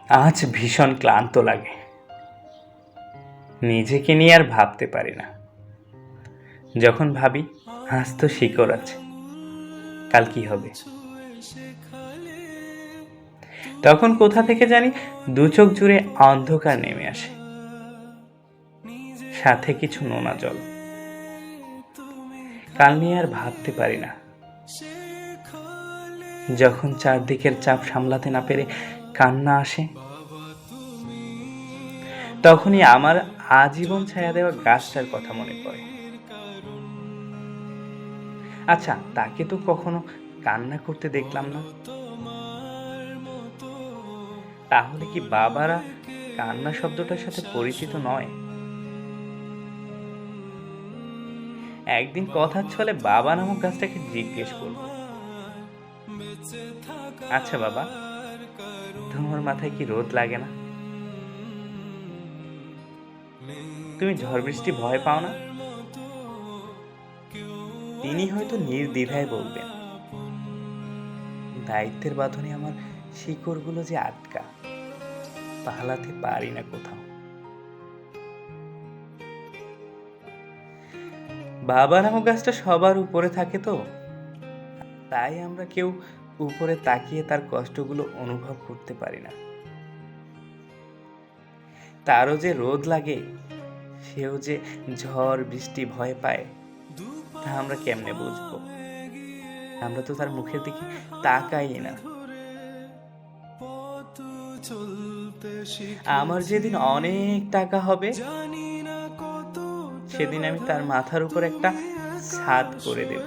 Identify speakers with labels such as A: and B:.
A: আজ ভীষণ ক্লান্ত লাগে, নিজেকে নিয়ে আর ভাবতে পারি না। যখন ভাবি আজ তো শিকড় আছে, কাল কি হবে, তখন কোথা থেকে জানি দু চোখ জুড়ে অন্ধকার নেমে আসে, সাথে কিছু নোনা জল। কাল নিয়ে আর ভাবতে পারি না। যখন চারদিকের চাপ সামলাতে না পেরে কান্না আসে, তখনই আমার আজীবন ছায়া দেওয়া গাছটার কথা মনে পড়ে। আচ্ছা, তাকে তো কখনো কান্না করতে দেখলাম না, তাহলে কি বাবারা কান্না শব্দটার সাথে পরিচিত নয়? একদিন কথার ছলে বাবা নামক গাছটাকে জিজ্ঞেস করব, আচ্ছা বাবা, তোমার মাথায় কি রোদ লাগে না? তুমি ঝড় বৃষ্টি ভয় পাও না? তিনি হয়তো নির্দ্বিধায় বলবেন, দায়িত্বের বাঁধনে আমার শিকড়গুলো যে আটকা, পালাতে পারি না কোথাও। বাবা নামক গাছটা সবার উপরে থাকে তো, তাই আমরা কেউ উপরে তাকিয়ে তার কষ্টগুলো অনুভব করতে পারি না। তারও যে রোদ লাগে, সেও যে ঝড় বৃষ্টি ভয় পায়, তা আমরা কেমনে বুঝবো? আমরা তো তার মুখের দিকে তাকাই না। আমার যেদিন অনেক টাকা হবে, সেদিন আমি তার মাথার উপর একটা ছাদ করে দেব।